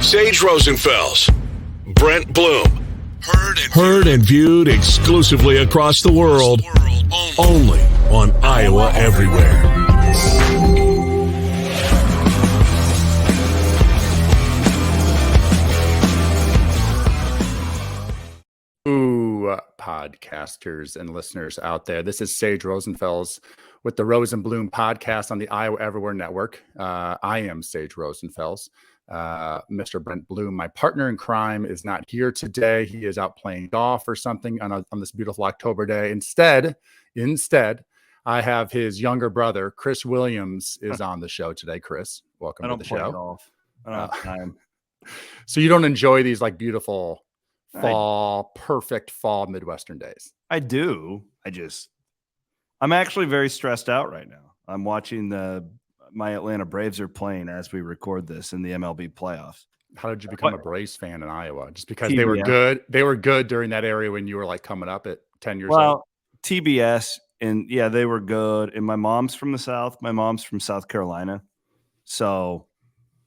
Sage Rosenfels, Brent Blum. Heard and viewed exclusively across the world, only on Iowa Everywhere. Podcasters and listeners out there. This is Sage Rosenfels with the Rose and Bloom podcast on the Iowa Everywhere Network. I am Sage Rosenfels. Mr. Brent Blum, my partner in crime, is not here today. He is out playing golf or something on this beautiful October day. Instead, I have his younger brother, Chris Williams, is on the show today. Chris, welcome to the show. Golf. I don't have time. So you don't enjoy these like beautiful perfect fall Midwestern days? I do. I'm actually very stressed out right now. I'm watching my Atlanta Braves are playing as we record this in the MLB playoffs. How did you become a Braves fan in Iowa? Just because they were good? They were good during that area when you were like coming up at 10 years old? Well, TBS, and yeah, they were good. And my mom's from the South. My mom's from South Carolina. So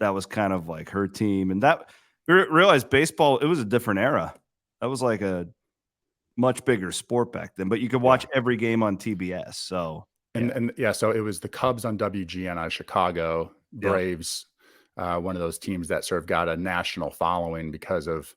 that was kind of like her team. And that realized baseball, it was a different era. That was like a much bigger sport back then, but you could watch every game on TBS. So, so it was the Cubs on WGN out of Chicago, Braves, one of those teams that sort of got a national following because of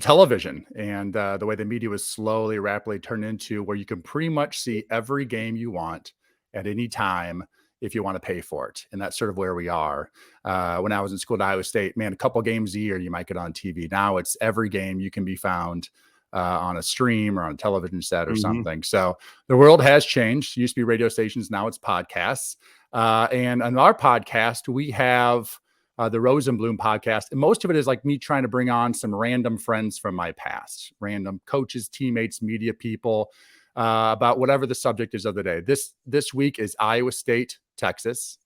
television and the way the media was slowly, rapidly turned into where you can pretty much see every game you want at any time if you want to pay for it. And that's sort of where we are. When I was in school at Iowa State, man, a couple games a year, you might get on TV. Now it's every game you can be found on a stream or on a television set or something. So the world has changed. It used to be radio stations. Now it's podcasts. And on our podcast, we have the Rose and Bloom podcast. And most of it is like me trying to bring on some random friends from my past, random coaches, teammates, media people, about whatever the subject is of the day. This week is Iowa State, Texas.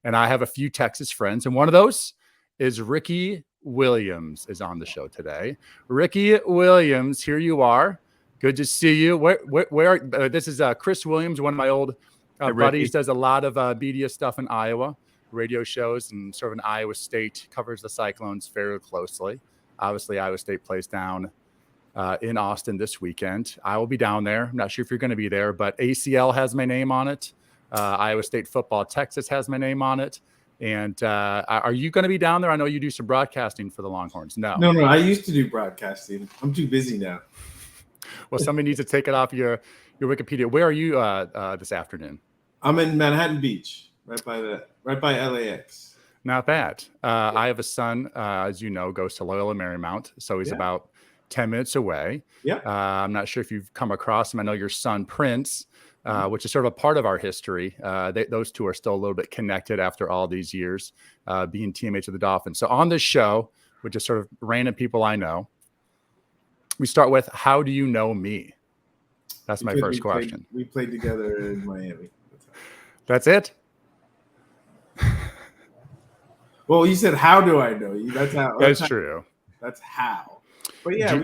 And I have a few Texas friends. And one of those is Ricky Williams is on the show today. Ricky Williams, here you are. Good to see you. Where this is Chris Williams, one of my old buddies, does a lot of media stuff in Iowa, radio shows, and sort of in Iowa State, covers the Cyclones very closely. Obviously, Iowa State plays down in Austin this weekend. I will be down there. I'm not sure if you're going to be there, but ACL has my name on it. Iowa State football, Texas has my name on it. And are you going to be down there? I know you do some broadcasting for the Longhorns. No. I used to do broadcasting. I'm too busy now. Well, somebody needs to take it off your Wikipedia. Where are you this afternoon? I'm in Manhattan Beach, right by LAX. Not bad. I have a son, as you know, goes to Loyola Marymount, so he's about 10 minutes away. I'm not sure if you've come across him. I know your son, Prince, which is sort of a part of our history. Those two are still a little bit connected after all these years, being teammates of the Dolphins. So on this show, which is sort of random people I know, we start with, how do you know me? That's my first question. We played together in Miami. That's it? Well, you said, how do I know you? That's true. That's how. But yeah,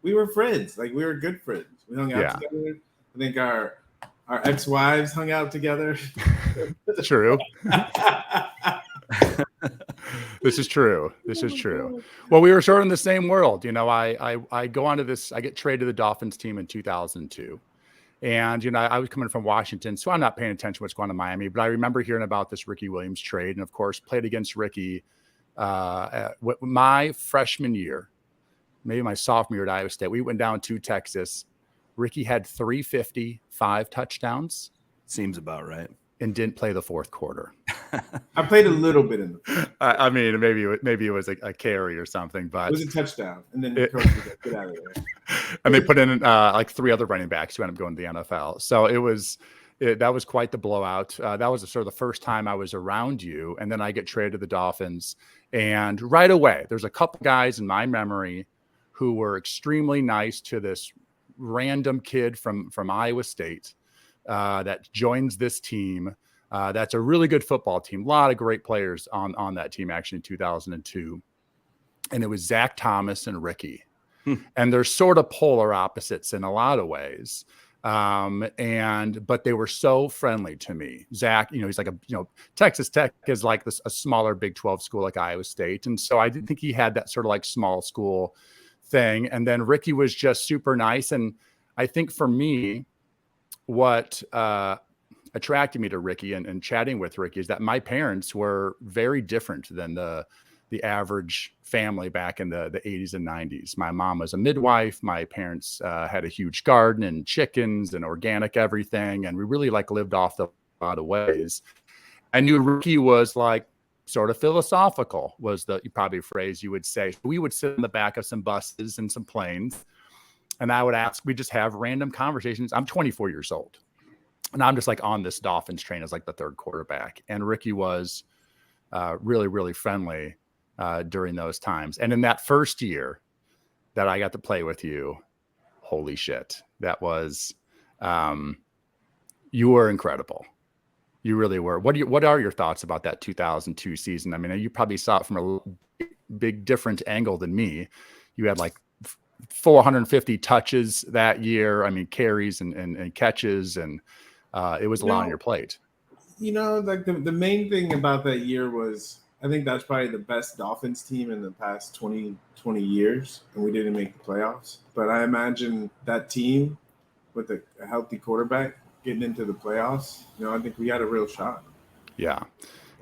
we were friends. Like, we were good friends. We hung out together. I think our ex-wives hung out together. True. This is true. Well, we were sort of in the same world. You know, I go onto this, I get traded to the Dolphins team in 2002. And, you know, I was coming from Washington, so I'm not paying attention to what's going on in Miami. But I remember hearing about this Ricky Williams trade. And, of course, played against Ricky my freshman year, maybe my sophomore year at Iowa State. We went down to Texas. Ricky had 350, 5 touchdowns. Seems about right. And didn't play the fourth quarter. I played a little bit in the fourth. I mean, maybe it was a carry or something, but it was a touchdown. And then the coach was like, get out of there. And they put in like 3 other running backs who ended up going to the NFL. So that was quite the blowout. That was sort of the first time I was around you. And then I get traded to the Dolphins. And right away, there's a couple guys in my memory who were extremely nice to this random kid from Iowa State that joins this team. That's a really good football team. A lot of great players on that team, actually, in 2002. And it was Zach Thomas and Ricky. And they're sort of polar opposites in a lot of ways. But they were so friendly to me. Zach, he's like Texas Tech is like a smaller Big 12 school like Iowa State. And so I didn't think he had that sort of like small school thing. And then Ricky was just super nice. And I think for me, what attracted me to Ricky and chatting with Ricky is that my parents were very different than the average family back in the 80s and 90s. My mom was a midwife. My parents had a huge garden and chickens and organic everything. And we really like lived off a lot of ways. I knew Ricky was like sort of philosophical was the probably phrase you would say. We would sit in the back of some buses and some planes. And I would ask, we just have random conversations. I'm 24 years old. And I'm just like on this Dolphins train as like the third quarterback. And Ricky was really, really friendly during those times. And in that first year that I got to play with you, holy shit, that was, you were incredible. You really were. What are your thoughts about that 2002 season? I mean, you probably saw it from a big different angle than me. You had like 450 touches that year. I mean, carries and catches, and it was a lot on your plate. Like the main thing about that year was, I think that's probably the best Dolphins team in the past 20 years, and we didn't make the playoffs. But I imagine that team with a healthy quarterback getting into the playoffs, I think we had a real shot. Yeah.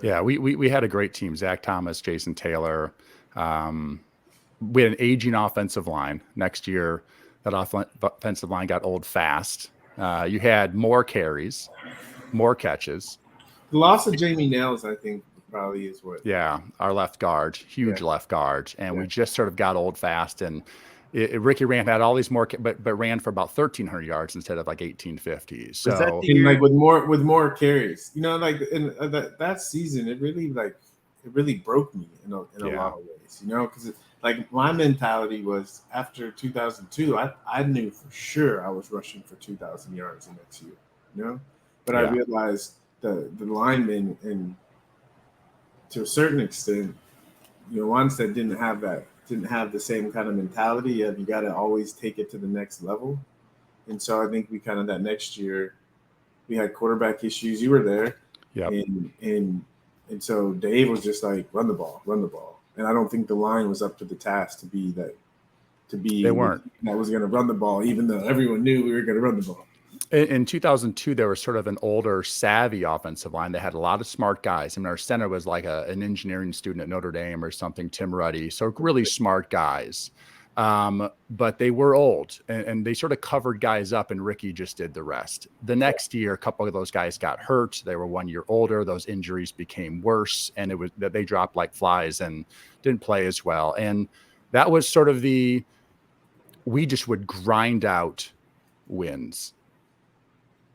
We had a great team. Zach Thomas, Jason Taylor. We had an aging offensive line. Next year, that offensive line got old fast. You had more carries, more catches. The loss of Jamie Nails, I think, probably is what. Yeah, our left guard, huge left guard. And we just sort of got old fast. And Ricky had all these more, but ran for about 1,300 yards instead of like 1,850. So like with more carries, like in that season, it really broke me in a lot of ways, because like my mentality was after 2002, I knew for sure I was rushing for 2,000 yards the next year, but I realized the linemen, and to a certain extent, ones that didn't have the same kind of mentality of you got to always take it to the next level. And so I think we kind of that next year we had quarterback issues. You were there. Yeah. And so Dave was just like, run the ball. And I don't think the line was up to the task they weren't. That was going to run the ball, even though everyone knew we were going to run the ball. In 2002, there was sort of an older, savvy offensive line. They had a lot of smart guys. I mean, our center was like an engineering student at Notre Dame or something, Tim Ruddy. So really smart guys. But they were old, and they sort of covered guys up, and Ricky just did the rest. The next year, a couple of those guys got hurt. They were 1 year older. Those injuries became worse, and it was that they dropped like flies and didn't play as well. And that was sort of we just would grind out wins.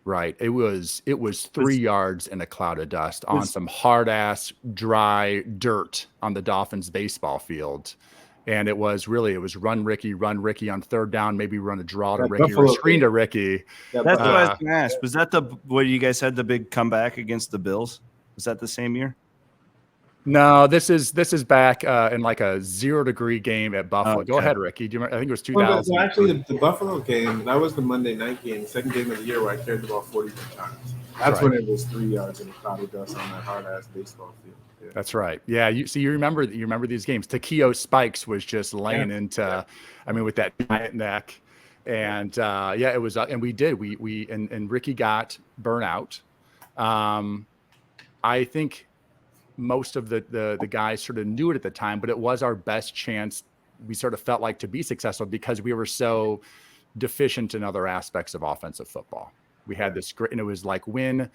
Right. It was 3 yards in a cloud of dust on some hard ass, dry dirt on the Dolphins baseball field. And it was run Ricky on third down, maybe run a draw to Ricky or a screen to Ricky. That's what I was going to ask. Was that where you guys had the big comeback against the Bills? Was that the same year? No, this is back in like a 0-degree game at Buffalo. Okay. Go ahead, Ricky. Do you remember? I think it was 2000. Well, actually, the Buffalo game, that was the Monday night game, second game of the year where I carried the ball 42 times. That's when it was 3 yards in a cloud of dust on that hard-ass baseball field. Yeah. That's right. Yeah, you remember these games. Takeo Spikes was just laying into, I mean, with that giant neck. And it was, and we did. And Ricky got burnout. I think most of the guys sort of knew it at the time, but it was our best chance. We sort of felt like to be successful because we were so deficient in other aspects of offensive football. We had this great, and it was like win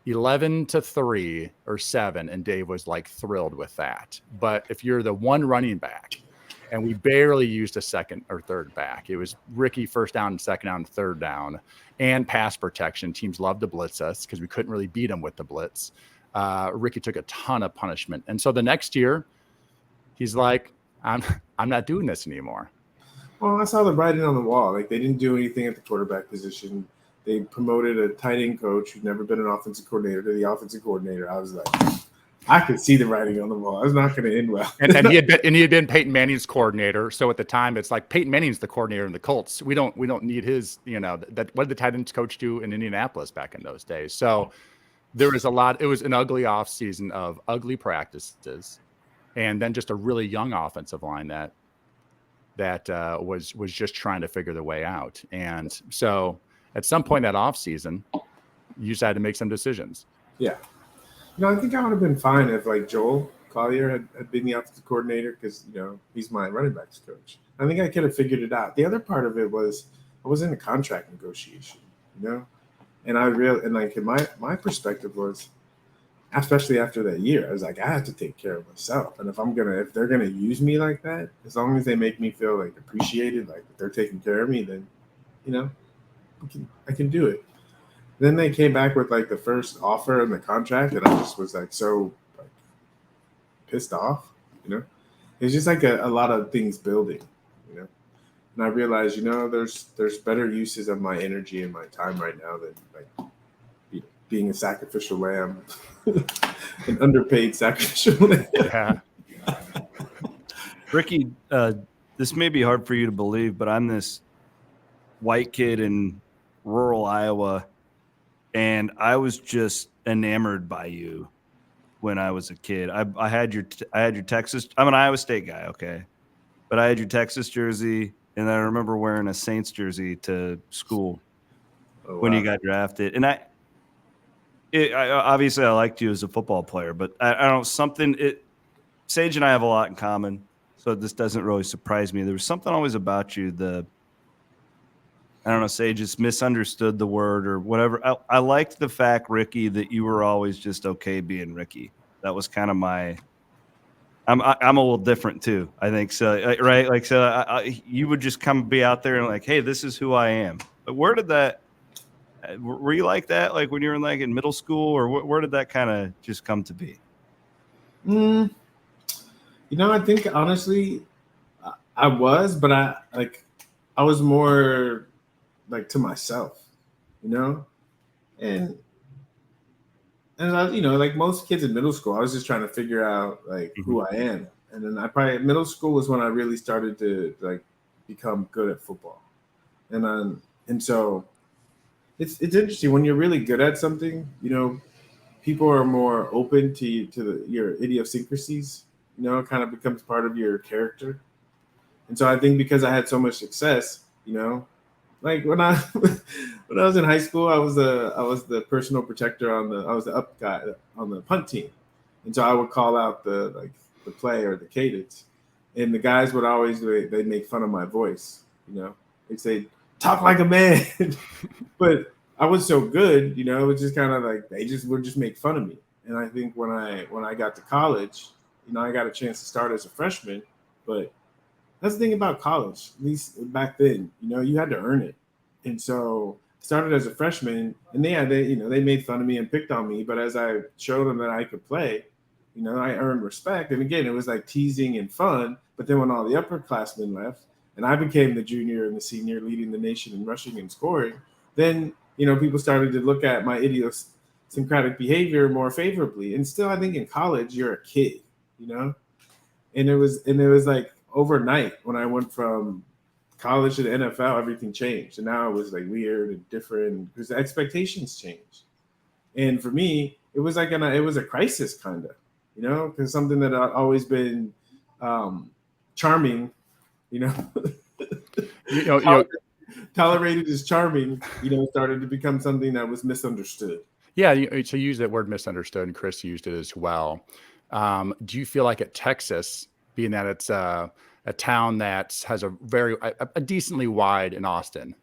11-3 or 7, and Dave was like thrilled with that. But if you're the one running back, and we barely used a second or third back, it was Ricky first down and second down and third down, and pass protection. Teams loved to blitz us because we couldn't really beat them with the blitz. Ricky took a ton of punishment. And so the next year he's like, I'm not doing this anymore. Well, I saw the writing on the wall. Like, they didn't do anything at the quarterback position. They promoted a tight end coach who'd never been an offensive coordinator to the offensive coordinator. I was like, I could see the writing on the wall. It's not going to end well. and he had been Peyton Manning's coordinator. So at the time, it's like Peyton Manning's the coordinator in the Colts. We don't need his, what did the tight ends coach do in Indianapolis back in those days? So there was it was an ugly offseason of ugly practices, and then just a really young offensive line that was just trying to figure the way out. And so at some point that offseason, you just had to make some decisions. Yeah. I think I would have been fine if like Joel Collier had been the offensive coordinator because, he's my running backs coach. I think I could have figured it out. The other part of it was I was in a contract negotiation, and my perspective was, especially after that year, I was like, I have to take care of myself. And if they're going to use me like that, as long as they make me feel like appreciated, like they're taking care of me, then, I can do it. Then they came back with like the first offer and the contract, and I just was like so like pissed off, It's just like a lot of things building, And I realized, there's better uses of my energy and my time right now than like being a sacrificial lamb, an underpaid sacrificial lamb. Yeah. Ricky, this may be hard for you to believe, but I'm this white kid in rural Iowa. And I was just enamored by you when I was a kid. I had your Texas. I'm an Iowa State guy, okay, but I had your Texas jersey, and I remember wearing a Saints jersey to school when you got drafted. And I obviously I liked you as a football player, but I don't Sage and I have a lot in common, so this doesn't really surprise me. There was something always about you. I don't know, Sage just misunderstood the word or whatever. I liked the fact, Ricky, that you were always just okay being Ricky. That was kind of I'm a little different too, I think. So, right? Like, so you would just be out there and like, hey, this is who I am. But where did that, were you like that? Like when you were in middle school, or where did that kind of just come to be? I think honestly I was, but I was more like to myself, and I, like most kids in middle school, I was just trying to figure out like who I am. And then middle school was when I really started to like become good at football. And so it's interesting when you're really good at something, people are more open to your idiosyncrasies, it kind of becomes part of your character. And so I think because I had so much success, like when I was in high school, I was the personal protector I was the up guy on the punt team, and so I would call out the play or the cadence, and the guys would always they'd make fun of my voice, they'd say talk like a man, but I was so good, it was just kind of like they would just make fun of me. And I think when I got to college, I got a chance to start as a freshman, but that's the thing about college, at least back then, you had to earn it. And so I started as a freshman, and they made fun of me and picked on me. But as I showed them that I could play, I earned respect. And again, it was like teasing and fun. But then when all the upperclassmen left and I became the junior and the senior leading the nation in rushing and scoring, then, people started to look at my idiosyncratic behavior more favorably. And still, I think in college, you're a kid, and it was like, overnight, when I went from college to the NFL, everything changed. And now it was like weird and different because the expectations changed. And for me, it was like it was a crisis kind of, because something that I've always been charming, tolerated as charming, started to become something that was misunderstood. Yeah. So you use that word misunderstood, and Chris used it as well. Do you feel like at Texas, being that it's a town that has a decently wide in Austin,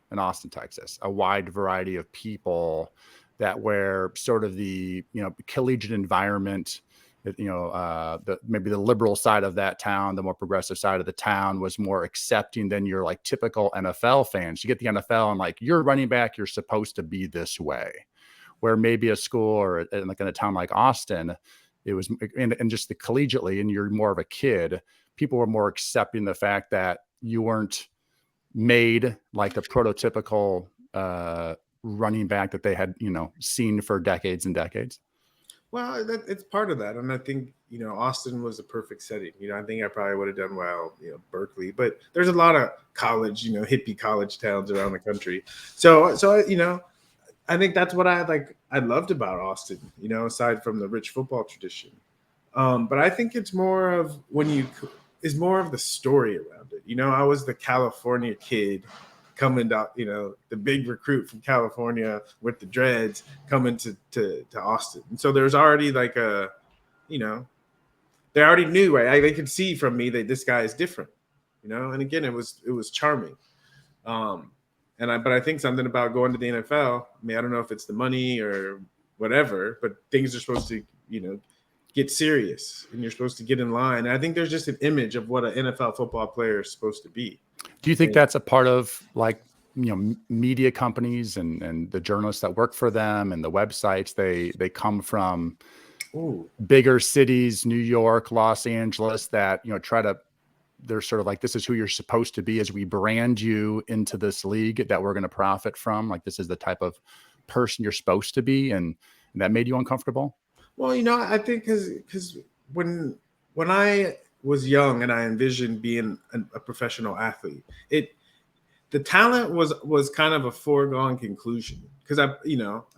Texas, a wide variety of people that where sort of the, collegiate environment, maybe the liberal side of that town, the more progressive side of the town was more accepting than your like typical NFL fans. You get the NFL and like, you're running back, you're supposed to be this way, where maybe a school or like in a town like Austin, it was, and just the collegiately, and you're more of a kid, people were more accepting the fact that you weren't made like the prototypical running back that they had, seen for decades and decades. Well, it's part of that, and I think Austin was a perfect setting. I think I probably would have done well, Berkeley, but there's a lot of college, hippie college towns around the country. So I think that's what I loved about Austin. Aside from the rich football tradition, but I think it's more of is more of the story around it. I was the California kid coming to, the big recruit from California with the dreads coming to Austin. And so there's already like they already knew, right? They could see from me that this guy is different, and again, it was charming. But I think something about going to the NFL, I mean, I don't know if it's the money or whatever, but things are supposed to, get serious and you're supposed to get in line. And I think there's just an image of what an NFL football player is supposed to be. Do you think that's a part of media companies and the journalists that work for them and the websites? They come from bigger cities, New York, Los Angeles, that they're sort of like, this is who you're supposed to be as we brand you into this league that we're going to profit from. Like, this is the type of person you're supposed to be, and that made you uncomfortable? Well, I think because when I was young and I envisioned being a professional athlete, the talent was kind of a foregone conclusion, because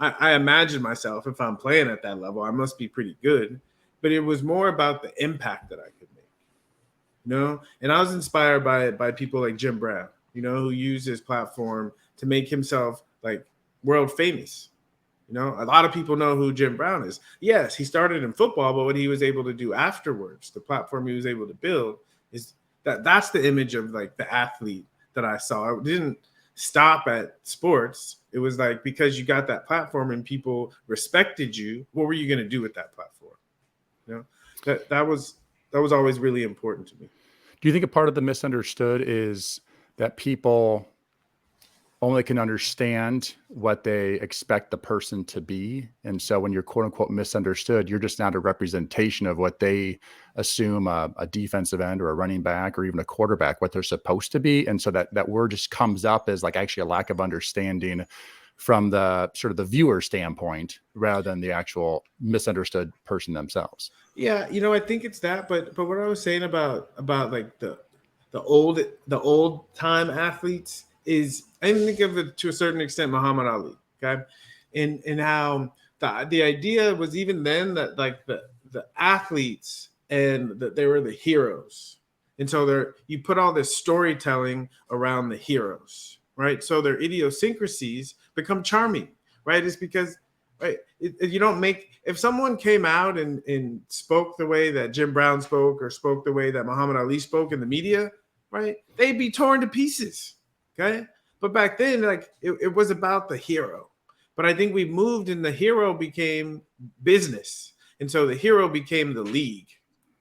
I imagined myself, if I'm playing at that level, I must be pretty good, but it was more about the impact that I could make, and I was inspired by people like Jim Brown, who used his platform to make himself like world famous. A lot of people know who Jim Brown is. Yes, he started in football, but what he was able to do afterwards, the platform he was able to build, is that's the image of like the athlete that I saw. It didn't stop at sports. It was like, because you got that platform and people respected you, what were you going to do with that platform? That was always really important to me. Do you think a part of the misunderstood is that people only can understand what they expect the person to be? And so when you're quote unquote misunderstood, you're just not a representation of what they assume a defensive end or a running back or even a quarterback, what they're supposed to be. And so that word just comes up as like actually a lack of understanding from the sort of the viewer standpoint rather than the actual misunderstood person themselves. Yeah. I think it's that, but what I was saying about like the old time athletes is, I think of it to a certain extent, Muhammad Ali. Okay. And how the idea was even then that like the athletes and that they were the heroes. And so you put all this storytelling around the heroes, right? So their idiosyncrasies become charming, right? It's because, right, you don't make, if someone came out and spoke the way that Jim Brown spoke or spoke the way that Muhammad Ali spoke in the media, right, they'd be torn to pieces. Okay. But back then, like it was about the hero. But I think we moved and the hero became business. And so the hero became the league.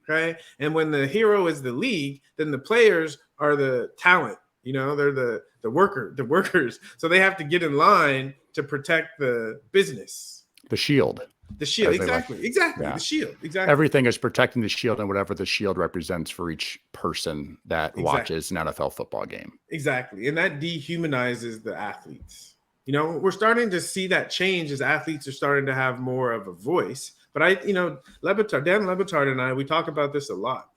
Okay. And when the hero is the league, then the players are the talent. They're the workers. So they have to get in line to protect the business. The shield. The shield, exactly. Yeah. The shield, exactly. Everything is protecting the shield and whatever the shield represents for each person that watches an NFL football game. Exactly. And that dehumanizes the athletes. We're starting to see that change as athletes are starting to have more of a voice. But Dan Le Batard and I, we talk about this a lot,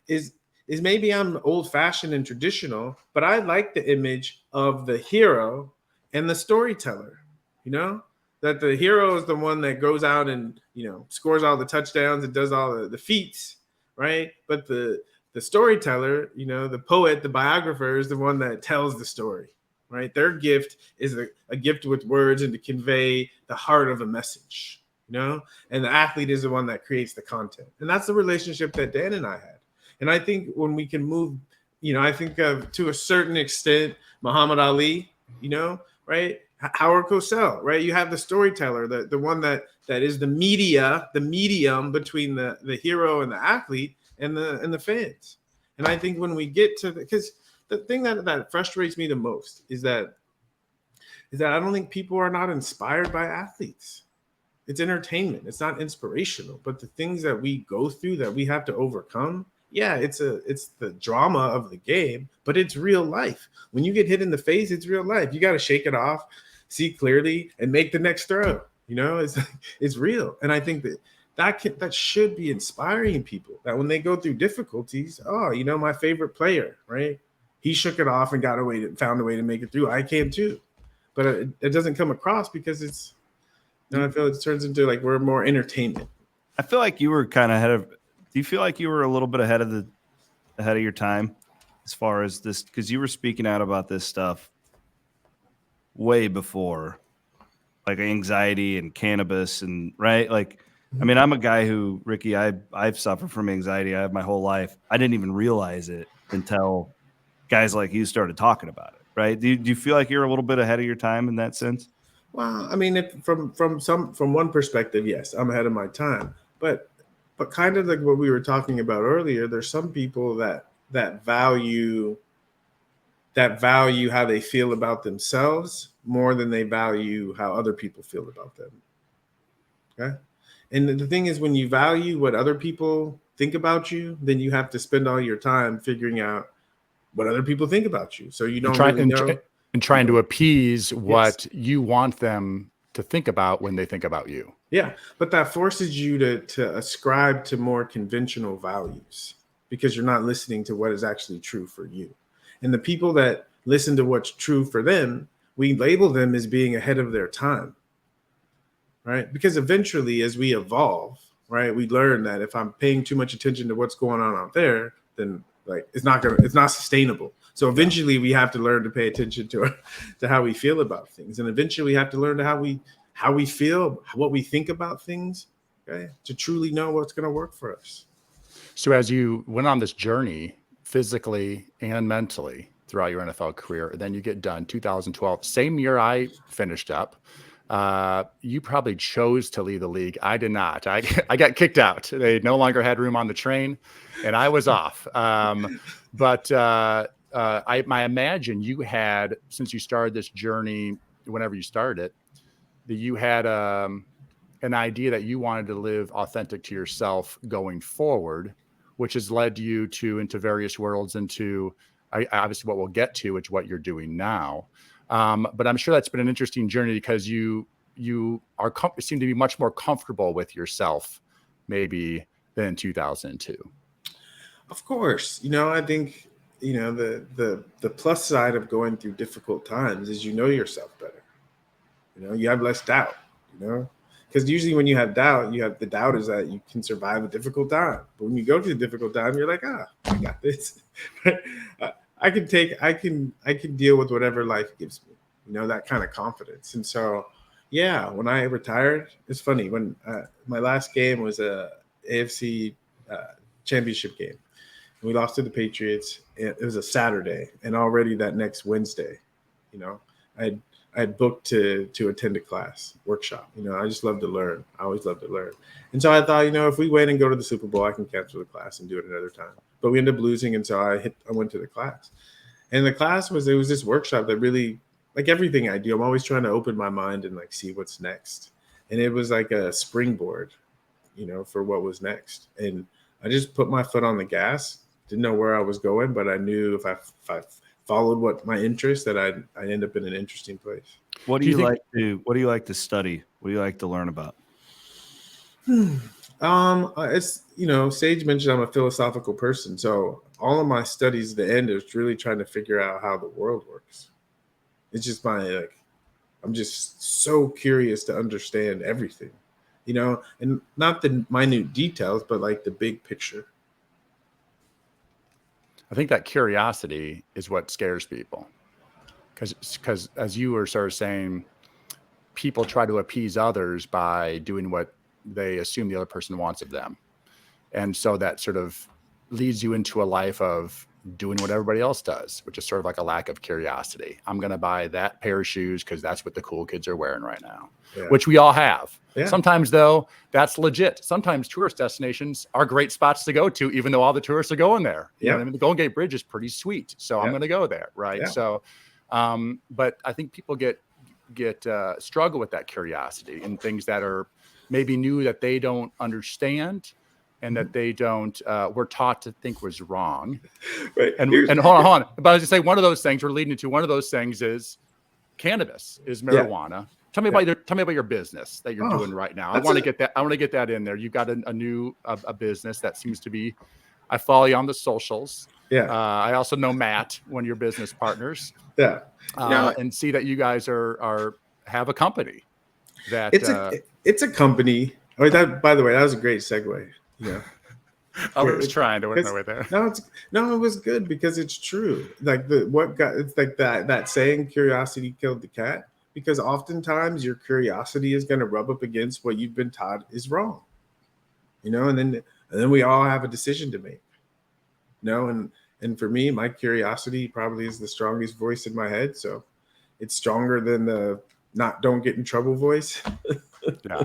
is maybe I'm old fashioned and traditional, but I like the image of the hero and the storyteller, that the hero is the one that goes out and, scores all the touchdowns and does all the feats, right? But the storyteller, the poet, the biographer is the one that tells the story, right? Their gift is a gift with words and to convey the heart of a message, and the athlete is the one that creates the content. And that's the relationship that Dan and I had. And I think when we can move, I think of, to a certain extent, Muhammad Ali, right? Howard Cosell, right? You have the storyteller, the one that is the medium between the hero and the athlete and the fans. And I think when we get to because the thing that frustrates me the most is that I don't think people are not inspired by athletes. It's entertainment. It's not inspirational. But the things that we go through that we have to overcome, yeah, it's the drama of the game, but it's real life. When you get hit in the face, it's real life. You got to shake it off, see clearly, and make the next throw. You know, it's real. And I think that should be inspiring people, that when they go through difficulties, oh, you know, my favorite player, right? He shook it off and found a way to make it through. I can too. But it doesn't come across because it's, you know, I feel it turns into like we're more entertainment. I feel like you were kind of ahead of. Do you feel like you were a little bit ahead of your time as far as this? Because you were speaking out about this stuff way before, like anxiety and cannabis and right. Like, I mean, I'm a guy who, Ricky, I've suffered from anxiety. I have my whole life. I didn't even realize it until guys like you started talking about it. Right? Do you feel like you're a little bit ahead of your time in that sense? Well, I mean, from one perspective, yes, I'm ahead of my time. But kind of like what we were talking about earlier, there's some people that value how they feel about themselves more than they value how other people feel about them. Okay? And the thing is, when you value what other people think about you, then you have to spend all your time figuring out what other people think about you. So you don't really know. And trying to appease what you want them to think about when they think about you. Yeah, but that forces you to ascribe to more conventional values because you're not listening to what is actually true for you. And the people that listen to what's true for them, we label them as being ahead of their time, right? Because eventually, as we evolve, right, we learn that if I'm paying too much attention to what's going on out there, then like it's not sustainable. So eventually we have to learn to pay attention to how we feel about things. And eventually we have to learn to how we feel, what we think about things, okay, to truly know what's going to work for us. So as you went on this journey physically and mentally throughout your NFL career, then you get done 2012, same year I finished up. You probably chose to leave the league. I did not. I got kicked out. They no longer had room on the train and I was off. But I imagine you had, since you started this journey, whenever you started it, that you had an idea that you wanted to live authentic to yourself going forward, which has led you into various worlds, into obviously what we'll get to, which is what you're doing now. But I'm sure that's been an interesting journey because you seem to be much more comfortable with yourself maybe than in 2002. Of course, you know, I think, you know, the plus side of going through difficult times is you know yourself better. You know, you have less doubt, you know, because usually when you have doubt, the doubt is that you can survive a difficult time. But when you go through a difficult time, you're like, I got this. I can deal with whatever life gives me, you know, that kind of confidence. And so, yeah, when I retired, it's funny when my last game was a AFC championship game. We lost to the Patriots. It was a Saturday, and already that next Wednesday, you know, I had booked to attend a class workshop. You know, I just love to learn. I always love to learn. And so I thought, you know, if we win and go to the Super Bowl, I can cancel the class and do it another time. But we ended up losing, and so I went to the class. And the class was this workshop that really, like everything I do, I'm always trying to open my mind and like see what's next. And it was like a springboard, you know, for what was next. And I just put my foot on the gas. Didn't know where I was going, but I knew if I followed what my interest, that I'd end up in an interesting place. What do you like to study? What do you like to learn about? It's, you know, Sage mentioned I'm a philosophical person, so all of my studies, the end is really trying to figure out how the world works. It's just I'm just so curious to understand everything, you know, and not the minute details, but like the big picture. I think that curiosity is what scares people, because as you were sort of saying, people try to appease others by doing what they assume the other person wants of them. And so that sort of leads you into a life of doing what everybody else does, which is sort of like a lack of curiosity. I'm going to buy that pair of shoes because that's what the cool kids are wearing right now, which we all have. Yeah. Sometimes, though, that's legit. Sometimes tourist destinations are great spots to go to, even though all the tourists are going there. You know what I mean? The Golden Gate Bridge is pretty sweet, so I'm going to go there, right? Yeah. So, but I think people get struggle with that curiosity and things that are maybe new that they don't understand and that they don't were taught to think was wrong. Right. And hold on. But I was just saying, one of those things we're leading into, one of those things is cannabis, is marijuana. Tell me about your business that you're doing right now. I want to get that in there. You've got a new business that seems to be. I follow you on the socials. Yeah. I also know Matt, one of your business partners. Yeah. And see that you guys have a company that it's a company. Oh, that, by the way, that was a great segue. Yeah. I was trying to work my way there. No, it was good because it's true. Like it's like that saying, curiosity killed the cat, because oftentimes your curiosity is going to rub up against what you've been taught is wrong. And then we all have a decision to make. And for me, my curiosity probably is the strongest voice in my head. So it's stronger than the don't get in trouble voice. Yeah.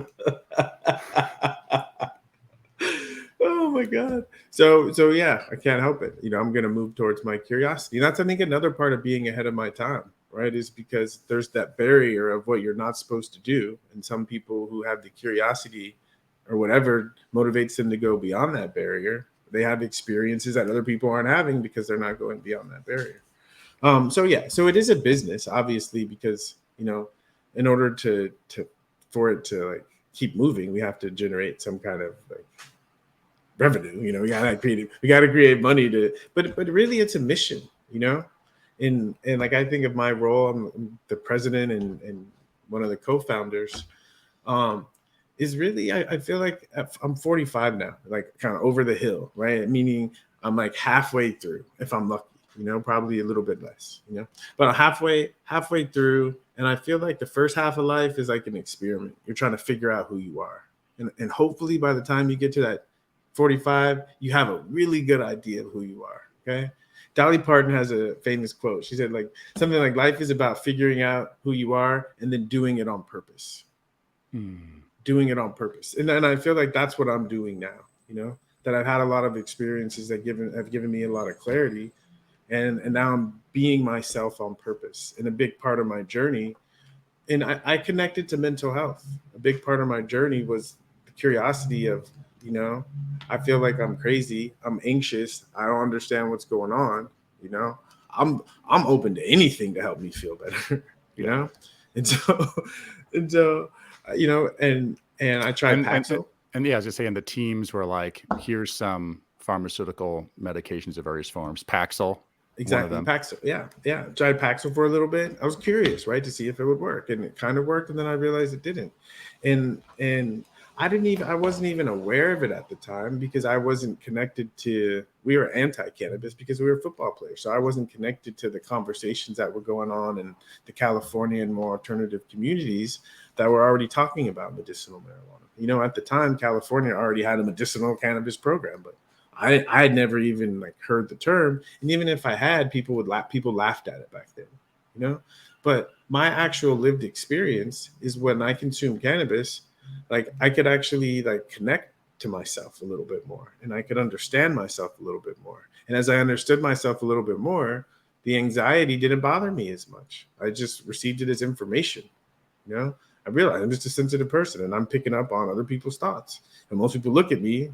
Oh my God. So yeah, I can't help it. I'm going to move towards my curiosity. And that's, I think, another part of being ahead of my time, right? Is because there's that barrier of what you're not supposed to do. And some people who have the curiosity or whatever motivates them to go beyond that barrier, they have experiences that other people aren't having because they're not going beyond that barrier. So it is a business, obviously, because, in order for it to like keep moving, we have to generate some kind of like revenue. We gotta create money but really it's a mission, and like I think of my role, I'm the president and one of the co-founders, is really, I feel like I'm 45 now, like kind of over the hill, right? Meaning I'm like halfway through, if I'm lucky, probably a little bit less, but halfway through. And I feel like the first half of life is like an experiment. You're trying to figure out who you are. And hopefully by the time you get to that 45, you have a really good idea of who you are. Okay. Dolly Parton has a famous quote. She said like something like, life is about figuring out who you are and then doing it on purpose. Doing it on purpose. And I feel like that's what I'm doing now, that I've had a lot of experiences that have given me a lot of clarity. And now I'm being myself on purpose. And a big part of my journey, and I connected to mental health. A big part of my journey was the curiosity of, I feel like I'm crazy. I'm anxious. I don't understand what's going on. I'm open to anything to help me feel better, And so, and I tried Paxil. And yeah, as I say, and the teams were like, here's some pharmaceutical medications of various forms. Paxil. Exactly. Paxil. Yeah. Tried Paxil for a little bit. I was curious, right, to see if it would work, and it kind of worked. And then I realized it didn't. And I wasn't even aware of it at the time because I wasn't connected to, we were anti-cannabis because we were football players. So I wasn't connected to the conversations that were going on in the California and more alternative communities that were already talking about medicinal marijuana. At the time, California already had a medicinal cannabis program, but I had never even like heard the term. And even if I had, people laughed at it back then, but my actual lived experience is when I consume cannabis, like I could actually like connect to myself a little bit more, and I could understand myself a little bit more. And as I understood myself a little bit more, the anxiety didn't bother me as much. I just received it as information, I realized I'm just a sensitive person and I'm picking up on other people's thoughts. And most people look at me,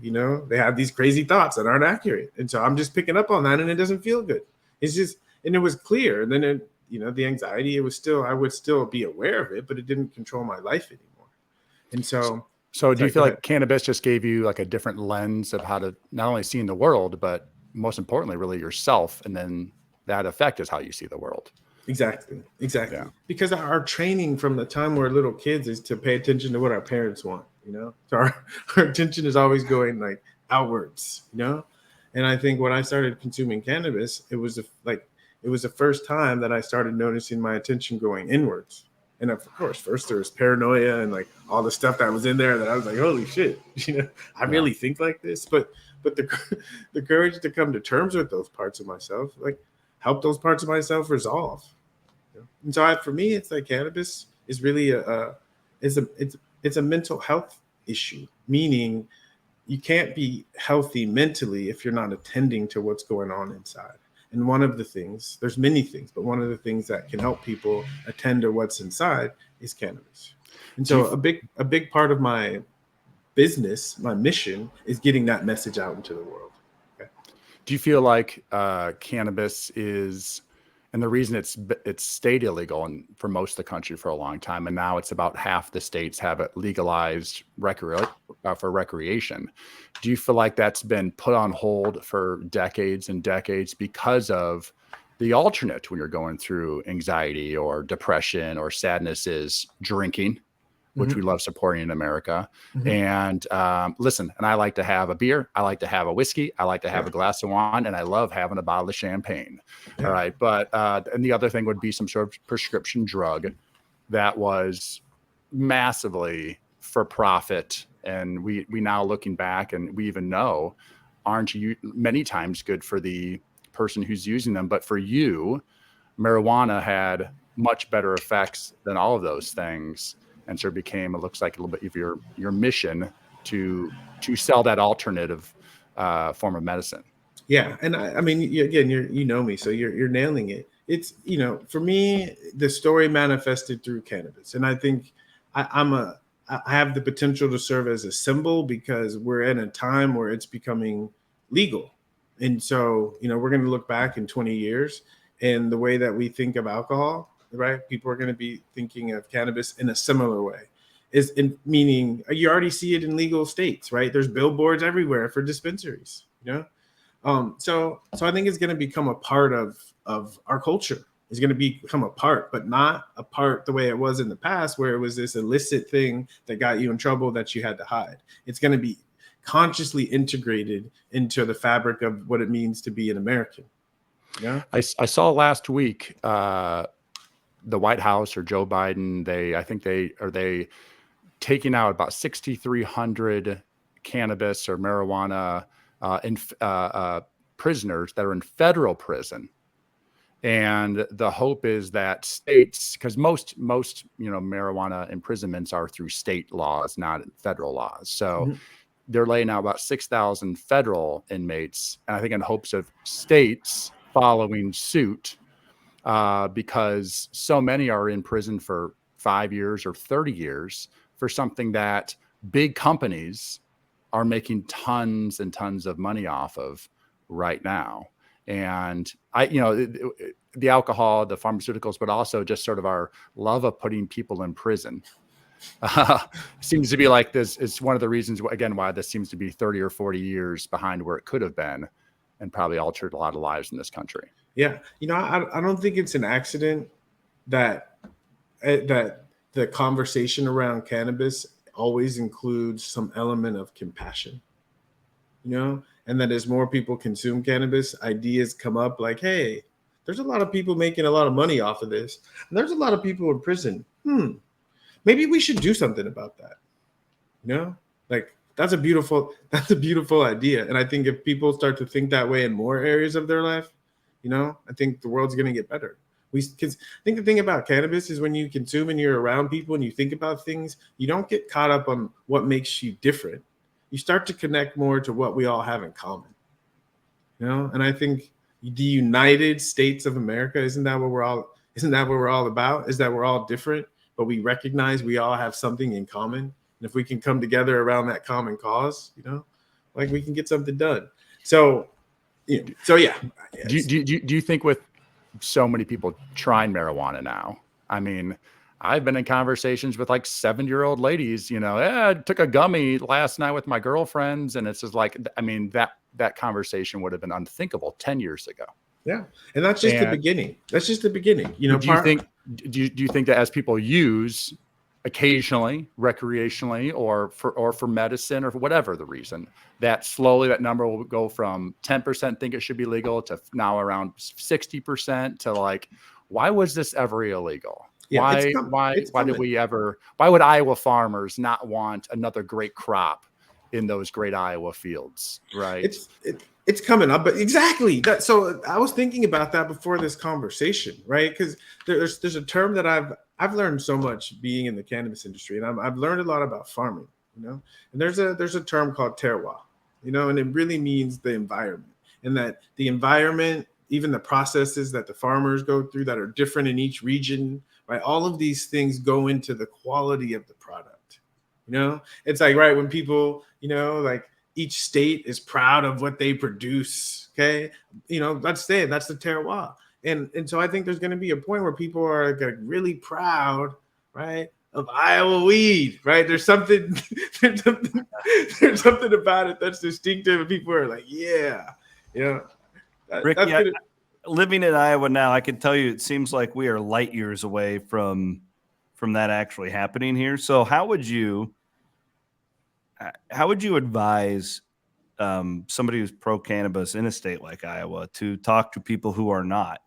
they have these crazy thoughts that aren't accurate. And so I'm just picking up on that and it doesn't feel good. It's just, and it was clear. And then, the anxiety, I would still be aware of it, but it didn't control my life anymore. And so do you feel like cannabis just gave you like a different lens of how to not only see in the world, but most importantly, really yourself? And then that effect is how you see the world. Exactly. Yeah. Because our training from the time we're little kids is to pay attention to what our parents want, So our attention is always going like outwards, And I think when I started consuming cannabis, it was the first time that I started noticing my attention going inwards. And of course, first there was paranoia and like all the stuff that was in there that I was like, holy shit, I really think like this. But the courage to come to terms with those parts of myself, like help those parts of myself resolve. And so for me, it's like cannabis is really it's a mental health issue, meaning you can't be healthy mentally if you're not attending to what's going on inside. And one of the things, there's many things, but one of the things that can help people attend to what's inside is cannabis. And so a big part of my business, my mission, is getting that message out into the world. Okay. Do you feel like cannabis is And the reason it's stayed illegal and for most of the country for a long time, and now it's about half the states have it legalized for recreation. Do you feel like that's been put on hold for decades and decades because of the alternate when you're going through anxiety or depression or sadness is drinking, which we love supporting in America. And listen, and I like to have a beer. I like to have a whiskey. I like to have a glass of wine, and I love having a bottle of champagne. All right. But, and the other thing would be some sort of prescription drug that was massively for profit. And we now looking back, and we even know, aren't you many times good for the person who's using them. But for you, marijuana had much better effects than all of those things. And so it became, it looks like a little bit of your mission to sell that alternative form of medicine. Yeah. And I mean, again, you know me, so you're nailing it. It's, for me, the story manifested through cannabis. And I think I have the potential to serve as a symbol because we're in a time where it's becoming legal. And so, we're going to look back in 20 years and the way that we think of alcohol, right? People are going to be thinking of cannabis in a similar way. Meaning you already see it in legal states, right? There's billboards everywhere for dispensaries, So I think it's going to become a part of our culture. It's going to become a part, but not a part the way it was in the past, where it was this illicit thing that got you in trouble that you had to hide. It's going to be consciously integrated into the fabric of what it means to be an American. Yeah, I saw last week the White House or Joe Biden, they taking out about 6,300 cannabis or marijuana prisoners that are in federal prison. And the hope is that states, because most marijuana imprisonments are through state laws, not federal laws. So they're laying out about 6,000 federal inmates, and I think in hopes of states following suit, because so many are in prison for 5 years or 30 years for something that big companies are making tons and tons of money off of right now. And the alcohol, the pharmaceuticals, but also just sort of our love of putting people in prison seems to be like this. It's one of the reasons, again, why this seems to be 30 or 40 years behind where it could have been, and probably altered a lot of lives in this country. Yeah. I don't think it's an accident that the conversation around cannabis always includes some element of compassion, and that as more people consume cannabis, ideas come up like, hey, there's a lot of people making a lot of money off of this. And there's a lot of people in prison. Maybe we should do something about that. Like that's a beautiful idea. And I think if people start to think that way in more areas of their life, I think the world's going to get better. Because I think the thing about cannabis is when you consume and you're around people and you think about things, you don't get caught up on what makes you different. You start to connect more to what we all have in common. And I think the United States of America, isn't that what we're all about? Is that we're all different, but we recognize we all have something in common. And if we can come together around that common cause, like we can get something done. So yeah. Do you think with so many people trying marijuana now, I mean, I've been in conversations with like 7-year-old ladies, I took a gummy last night with my girlfriends. And it's just like, I mean, that conversation would have been unthinkable 10 years ago. Yeah. And that's just the beginning. That's just the beginning. Do you think that as people use occasionally, recreationally, or for medicine or for whatever the reason, that slowly that number will go from 10% think it should be legal to now around 60% to like, why was this ever illegal? Yeah, why would Iowa farmers not want another great crop in those great Iowa fields? Right. It's coming up, but exactly that. So I was thinking about that before this conversation, right? Because there's a term that I've learned so much being in the cannabis industry, and I've learned a lot about farming, and there's a term called terroir, and it really means the environment, and that the environment, even the processes that the farmers go through that are different in each region, right? All of these things go into the quality of the product. It's like, right, when people, like each state is proud of what they produce. Okay. Let's say that's the terroir. And so I think there's going to be a point where people are really proud, right, of Iowa weed, right? There's something there's something about it that's distinctive, and people are like, yeah, Rick, that's gonna. Living in Iowa now, I can tell you it seems like we are light years away from that actually happening here. So how would you advise somebody who's pro cannabis in a state like Iowa to talk to people who are not,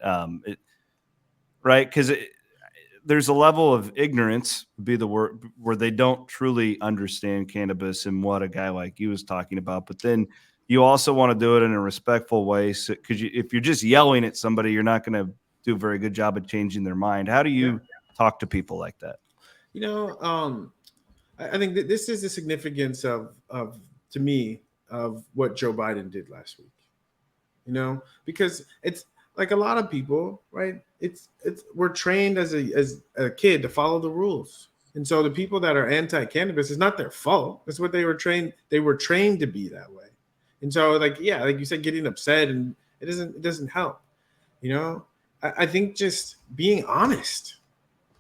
right? Because there's a level of ignorance, would be the word, where they don't truly understand cannabis and what a guy like you is talking about. But then you also want to do it in a respectful way, because if you're just yelling at somebody, you're not going to do a very good job of changing their mind. How do you talk to people like that? I think that this is the significance of to me of what Joe Biden did last week. Because it's like a lot of people, right? We're trained as a kid to follow the rules. And so the people that are anti-cannabis, is not their fault. That's what they were trained. They were trained to be that way. And so like you said, getting upset, and it doesn't help. I think just being honest.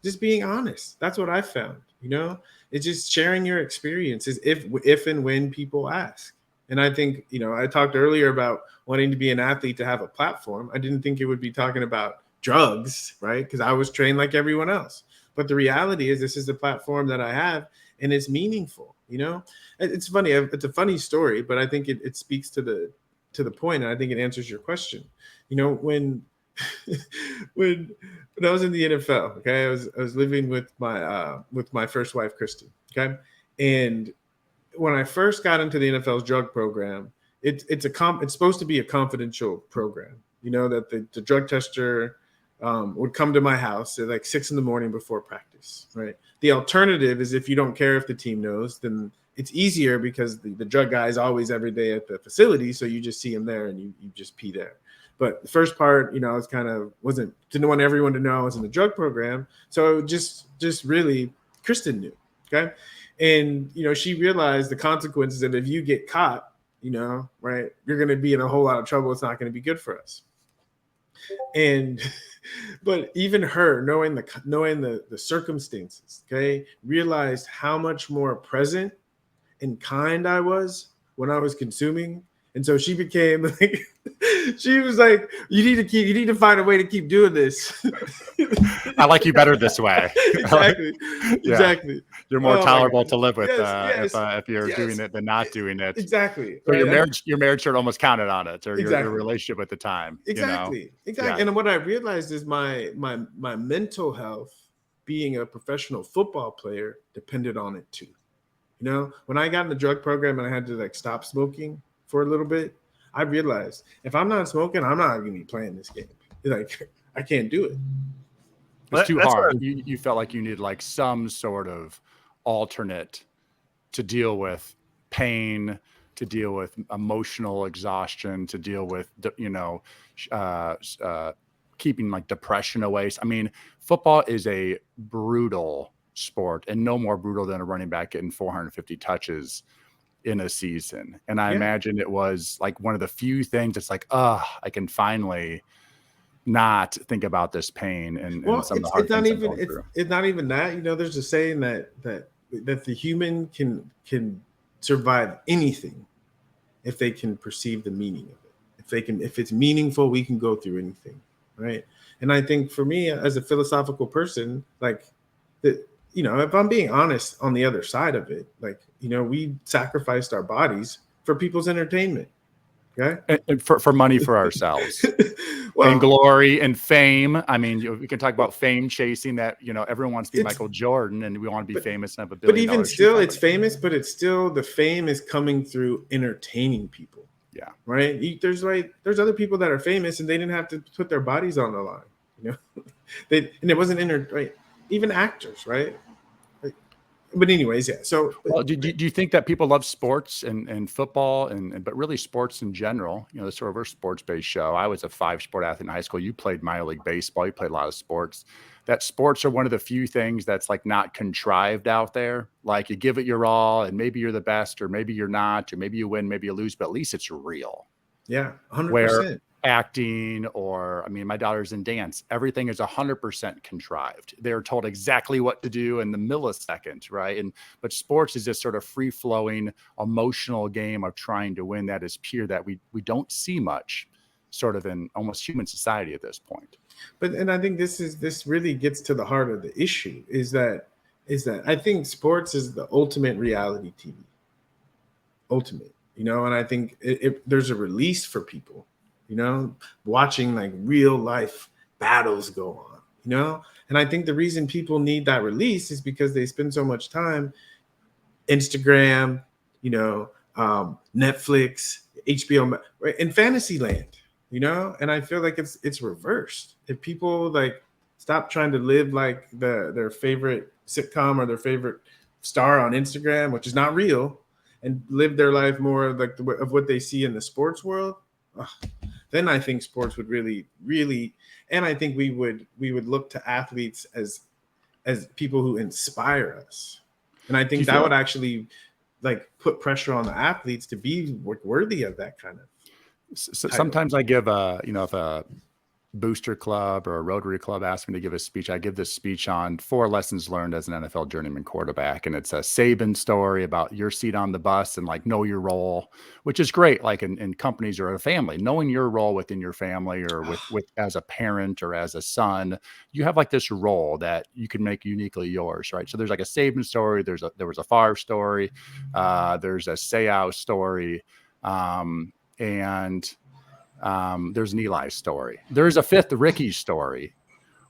That's what I found. It's just sharing your experiences if and when people ask. And I think, I talked earlier about wanting to be an athlete to have a platform. I didn't think it would be talking about drugs, right? Because I was trained like everyone else. But the reality is, this is the platform that I have, and it's meaningful. It's funny. It's a funny story, but I think it speaks to the point, and I think it answers your question. When I was in the NFL, okay, I was living with my first wife, Kristen, okay, and when I first got into the NFL's drug program, it's supposed to be a confidential program. That the drug tester would come to my house at like 6 a.m. before practice, right? The alternative is, if you don't care if the team knows, then it's easier, because the drug guy is always every day at the facility, so you just see him there and you just pee there. But the first part, I was didn't want everyone to know I was in the drug program. So just really, Kristen knew. Okay. And, she realized the consequences of, if you get caught, right, you're going to be in a whole lot of trouble. It's not going to be good for us. And, but even her, knowing the circumstances, okay, realized how much more present and kind I was when I was consuming. And so she became like, she was like, you need to find a way to keep doing this. I like you better this way. Exactly. Exactly. You're more tolerable to live with if you're doing it than not doing it. Exactly. So your marriage should almost counted on it, or exactly. your relationship at the time. Exactly. Exactly. Yeah. And what I realized is my mental health, being a professional football player, depended on it too. When I got in the drug program and I had to stop smoking for a little bit, I realized if I'm not smoking, I'm not going to be playing this game. I can't do it. It's too hard. You felt like you needed some sort of alternate to deal with pain, to deal with emotional exhaustion, to deal with, keeping depression away. I mean, football is a brutal sport, and no more brutal than a running back getting 450 touches in a season. And I imagine it was one of the few things that's I can finally not think about this pain and some of the hard things I'm going through. It's not even that. There's a saying that the human can survive anything if they can perceive the meaning of it. If it's meaningful, we can go through anything, right? And I think for me, as a philosophical person, if I'm being honest on the other side of it, we sacrificed our bodies for people's entertainment. Okay. And for money for ourselves. And glory and fame. I mean, we can talk about fame chasing, that, everyone wants to be Michael Jordan, and we want to be famous and have $1 billion. But even still, it's famous, but it's still, the fame is coming through entertaining people. Yeah. Right. There's other people that are famous and they didn't have to put their bodies on the line, and it wasn't right. Even actors, right? But anyways, yeah. So, do you think that people love sports and football but really sports in general? This sort of a sports-based show. I was a 5-sport athlete in high school. You played minor league baseball. You played a lot of sports. That sports are one of the few things that's not contrived out there. You give it your all, and maybe you're the best, or maybe you're not, or maybe you win, maybe you lose, but at least it's real. Yeah, 100%. acting, or, I mean, my daughter's in dance. Everything is 100% contrived. They're told exactly what to do in the millisecond, right? But sports is this sort of free flowing, emotional game of trying to win that is pure, that we don't see much sort of in almost human society at this point. And I think this really gets to the heart of the issue is that I think sports is the ultimate reality TV. Ultimate, and I think there's a release for people, watching like real life battles go on, and I think the reason people need that release is because they spend so much time Instagram, Netflix, HBO, right, in fantasy land, and I feel like it's reversed. If people like stop trying to live like their favorite sitcom or their favorite star on Instagram, which is not real, and live their life more like of what they see in the sports world, then I think sports would really, really, and I think we would look to athletes as people who inspire us, and I think that would actually like put pressure on the athletes to be worthy of that kind of. So sometimes I give if a booster club or a Rotary club asks me to give a speech, I give this speech on 4 lessons learned as an NFL journeyman quarterback. And it's a Saban story about your seat on the bus and like know your role, which is great. Like in companies or a family, knowing your role within your family or with as a parent or as a son, you have like this role that you can make uniquely yours, right? So there's like a Saban story. There was a Favre story. There's a Seau story. There's an Eli story. There's a 5th Ricky story,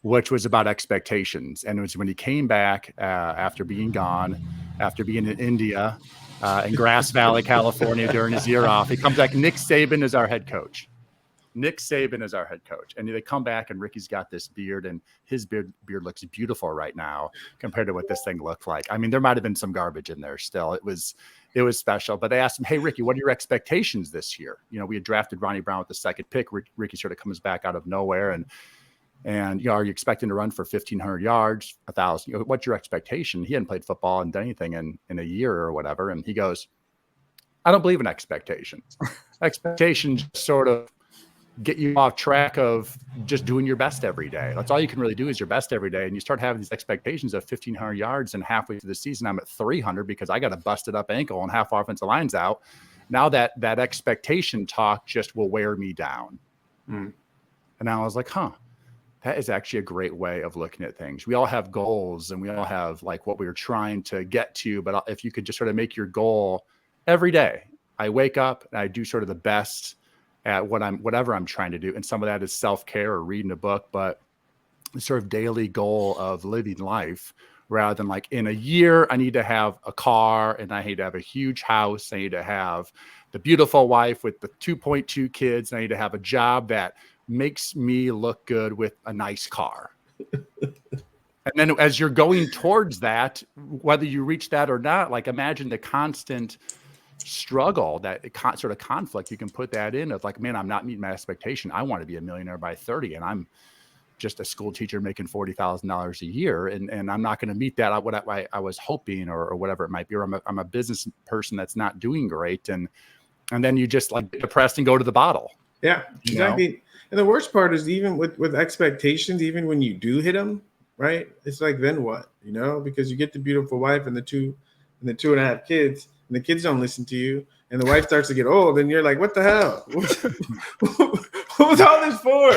which was about expectations. And it was when he came back after being gone, after being in India, in Grass Valley, California during his year off. He comes back. Nick Saban is our head coach. And they come back and Ricky's got this beard, and his beard looks beautiful right now compared to what this thing looked like. I mean, there might've been some garbage in there still. It was special, but they asked him, "Hey, Ricky, what are your expectations this year?" We had drafted Ronnie Brown with the 2nd pick. Ricky sort of comes back out of nowhere and are you expecting to run for 1,500 yards, 1,000? What's your expectation? He hadn't played football and done anything in a year or whatever. And he goes, "I don't believe in expectations. Expectations sort of get you off track of just doing your best every day. That's all you can really do is your best every day." And you start having these expectations of 1,500 yards, and halfway through the season, I'm at 300 because I got a busted up ankle and half offensive line's out. Now that expectation talk just will wear me down. And I was like, that is actually a great way of looking at things. We all have goals and we all have like what we're trying to get to. But if you could just sort of make your goal every day, I wake up and I do sort of the best at whatever I'm trying to do. And some of that is self-care or reading a book, but the sort of daily goal of living life rather than like in a year, I need to have a car and I need to have a huge house. I need to have the beautiful wife with the 2.2 kids. And I need to have a job that makes me look good with a nice car. And then as you're going towards that, whether you reach that or not, like imagine the constant struggle, that sort of conflict you can put that in of like, man, I'm not meeting my expectation. I want to be a millionaire by 30 and I'm just a school teacher making $40,000 a year. And I'm not going to meet that. What I was hoping or whatever it might be, or I'm a business person that's not doing great. And then you just like depressed and go to the bottle. Yeah, exactly. And the worst part is even with expectations, even when you do hit them, right? It's like, then what, because you get the beautiful wife and the 2.5 kids, and the kids don't listen to you, and the wife starts to get old, and you're like, what the hell? What was all this for?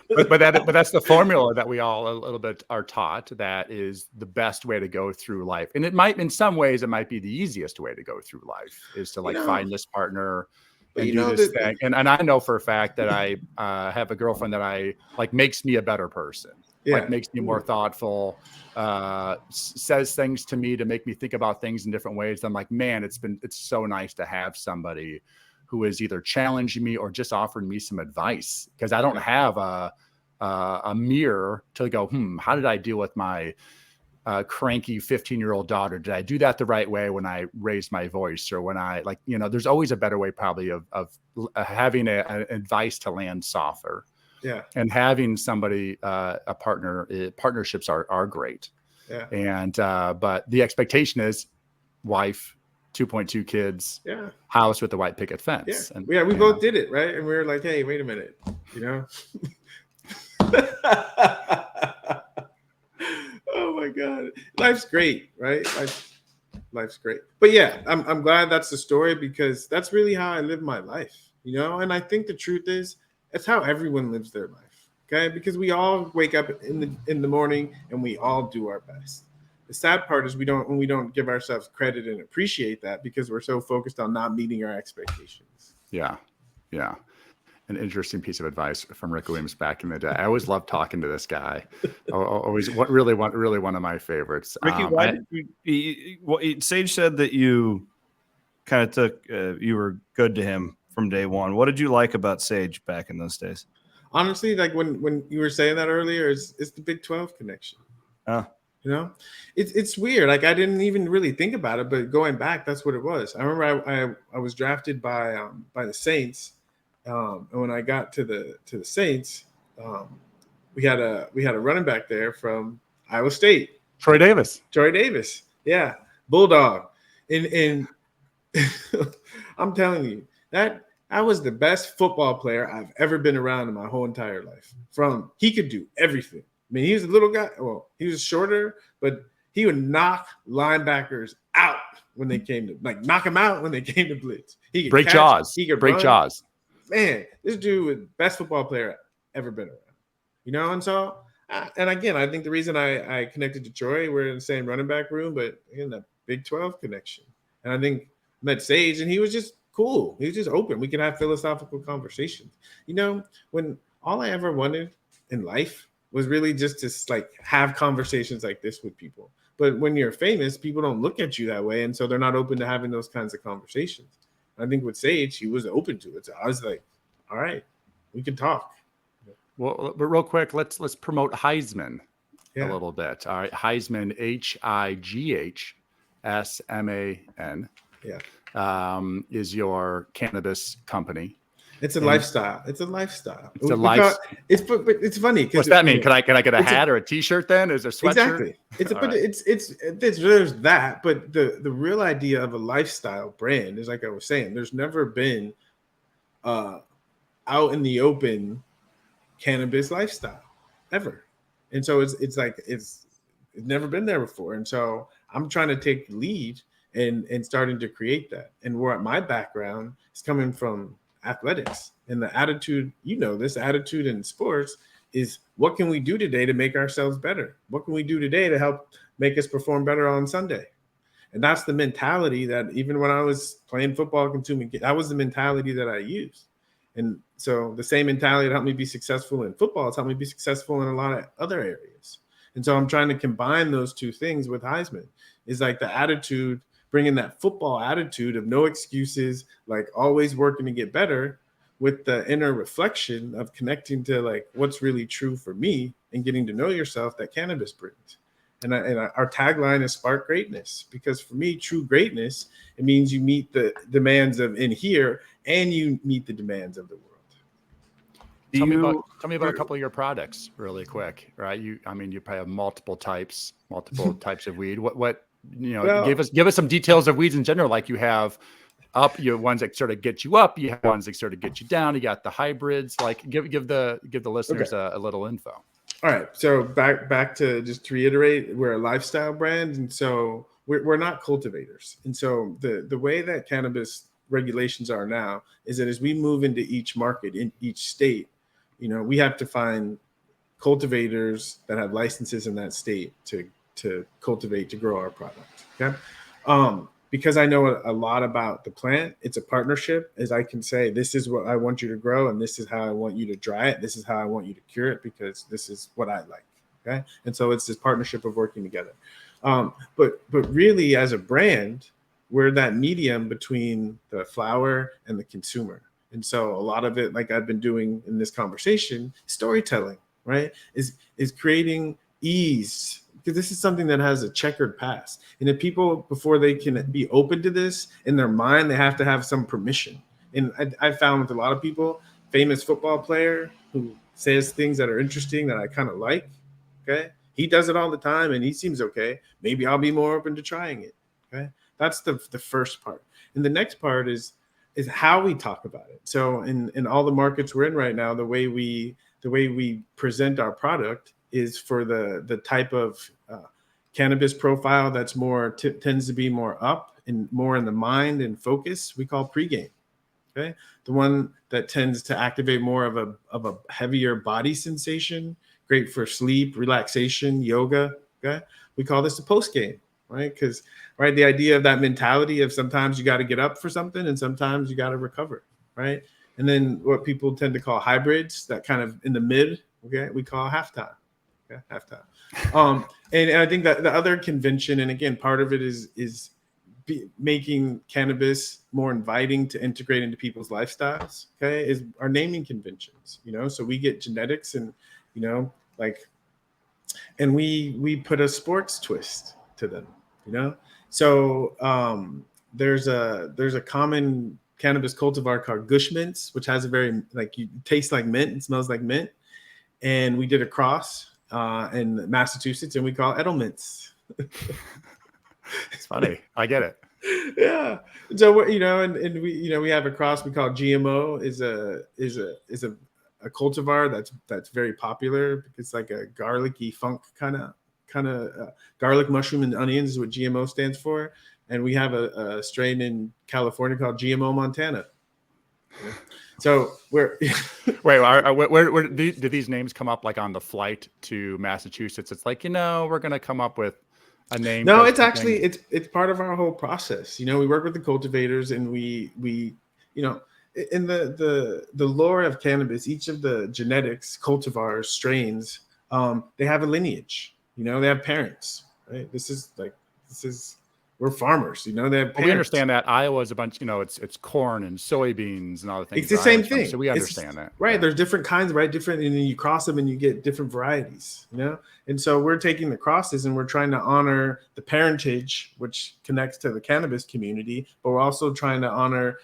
but that's the formula that we all a little bit are taught, that is the best way to go through life. And it might, in some ways, it might be the easiest way to go through life is to like find this partner and do this thing. And I know for a fact that I have a girlfriend that I like makes me a better person. Like makes me more thoughtful, says things to me to make me think about things in different ways. I'm like, man, it's so nice to have somebody who is either challenging me or just offering me some advice, because I don't have a mirror to go, how did I deal with my cranky 15-year-old daughter? Did I do that the right way when I raised my voice, or when I there's always a better way probably of having an advice to land softer. Yeah. And having somebody, a partner, partnerships are great. Yeah. And, but the expectation is wife, 2.2 kids, Yeah. house with the white picket Yeah. fence. And we both did it, right? And we were like, hey, wait a minute, you know? Oh my God. Life's great, right? Life's great. But yeah, I'm glad that's the story, because that's really how I live my life, you know? And I think the truth is, it's how everyone lives their life. Okay, because we all wake up in the morning and we all do our best. The sad part is we don't give ourselves credit and appreciate that, because we're so focused on not meeting our expectations. Yeah. An interesting piece of advice from Rick Williams back in the day. I always loved talking to this guy. Always really one of my favorites. Ricky, why did Sage said that you kind of took you were good to him from day one. What did you like about Sage back in those days? Honestly, like when you were saying that earlier, it's the Big 12 connection. Oh. You know, it's weird. Like I didn't even really think about it, but going back, that's what it was. I remember I was drafted by the Saints, and when I got to the Saints, we had a running back there from Iowa State, Troy Davis, yeah, Bulldog, and I'm telling you that I was the best football player I've ever been around in my whole entire life. He could do everything. I mean, he was a little guy. Well, he was shorter, but he would knock linebackers out when they came to knock them out when they came to blitz. He could break jaws. He could break run. Jaws. Man, this dude was the best football player I've ever been around. You know, and so, and again, I think the reason I connected to Troy, we're in the same running back room, but in the Big 12 connection. And I think I met Sage, and he was just cool. He was just open. We could have philosophical conversations. You know, when all I ever wanted in life was really just to have conversations like this with people. But when you're famous, people don't look at you that way. And so they're not open to having those kinds of conversations. I think with Sage, he was open to it. So I was like, all right, we can talk. Well, but real quick, let's promote Heisman a Yeah. little bit. All right. Heisman, HIGHSMAN. Yeah. Is your cannabis company. It's a lifestyle. It's a lifestyle. It's a lifestyle. But it's funny. What's that mean? Can I get a hat or a t-shirt then? Is there sweatshirt? Exactly. There's that, but the real idea of a lifestyle brand is, like I was saying, there's never been out in the open cannabis lifestyle ever. And so it's never been there before. And so I'm trying to take the lead and starting to create that. And where my background is coming from athletics, and the attitude, this attitude in sports is, what can we do today to make ourselves better? What can we do today to help make us perform better on Sunday? And that's the mentality that even when I was playing football, that was the mentality that I used. And so the same mentality that helped me be successful in football has helped me be successful in a lot of other areas. And so I'm trying to combine those two things with Heisman. Is like the attitude, bringing that football attitude of no excuses, like always working to get better, with the inner reflection of connecting to like what's really true for me and getting to know yourself that cannabis brings. And our tagline is Spark Greatness, because for me, true greatness, it means you meet the demands of in here and you meet the demands of the world. Tell me about a couple of your products really quick, right? You probably have multiple types of weed. What give us some details of weeds in general. Like you have ones that sort of get you up, you have ones that sort of get you down. You got the hybrids. Like give the listeners a little info. All right. So back to just to reiterate, we're a lifestyle brand, and so we're not cultivators. And so the way that cannabis regulations are now is that as we move into each market in each state, we have to find cultivators that have licenses in that state to cultivate, to grow our product. Okay. Because I know a lot about the plant, it's a partnership. As I can say, this is what I want you to grow, and this is how I want you to dry it. This is how I want you to cure it, because this is what I like. Okay. And so it's this partnership of working together. But really, as a brand, we're that medium between the flower and the consumer. And so a lot of it, like I've been doing in this conversation, storytelling, right, is creating ease, because this is something that has a checkered past. And if people, before they can be open to this in their mind, they have to have some permission. And I found with a lot of people, famous football player who says things that are interesting that I kind of like, okay, he does it all the time and he seems okay. Maybe I'll be more open to trying it, okay? That's the first part. And the next part is how we talk about it. So in all the markets we're in right now, the way we present our product is for the type of cannabis profile that's more tends to be more up and more in the mind and focus. We call pregame. Okay, the one that tends to activate more of a heavier body sensation, great for sleep, relaxation, yoga. Okay, we call this a post game, right? Because the idea of that mentality of sometimes you got to get up for something and sometimes you got to recover, right? And then what people tend to call hybrids, that kind of in the mid, okay, we call halftime. Okay, halftime. And I think that the other convention, and again, part of it is making cannabis more inviting to integrate into people's lifestyles, okay, is our naming conventions, so we get genetics and, and we put a sports twist to them, so there's a common cannabis cultivar called Gush Mints, which has a very, you taste like mint and smells like mint, and we did a cross in Massachusetts, and we call it Edelmints. It's funny. I get it. Yeah. So and we have a cross we call GMO is a cultivar that's very popular. It's like a garlicky funk kind of garlic, mushroom, and onions is what GMO stands for. And we have a strain in California called GMO Montana. Yeah. So where did these names come up like on the flight to Massachusetts? It's like, we're going to come up with a name. No, it's actually it's part of our whole process. We work with the cultivators, and we in the lore of cannabis, each of the genetics, cultivars, strains, they have a lineage. They have parents, right? We're farmers, they have parents. We understand that Iowa is a bunch, it's corn and soybeans and all the things. It's the same thing. So we understand that. Right. Yeah. There's different kinds, right? Different, and then you cross them and you get different varieties, And so we're taking the crosses and we're trying to honor the parentage, which connects to the cannabis community, but we're also trying to honor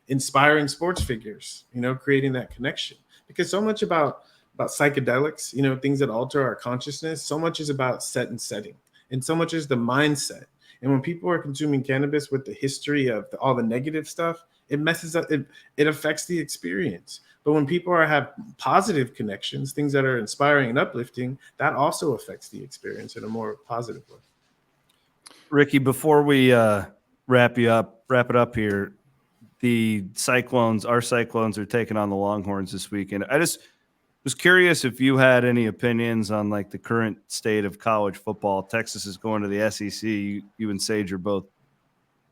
inspiring sports figures, creating that connection. Because so much about psychedelics, things that alter our consciousness, so much is about set and setting, and so much is the mindset. And when people are consuming cannabis with the history of all the negative stuff, it messes up, it affects the experience. But when people have positive connections, things that are inspiring and uplifting, that also affects the experience in a more positive way. Ricky, before we wrap it up here, our Cyclones are taking on the Longhorns this weekend. I just was curious if you had any opinions on the current state of college football. Texas is going to the SEC. You and Sage are both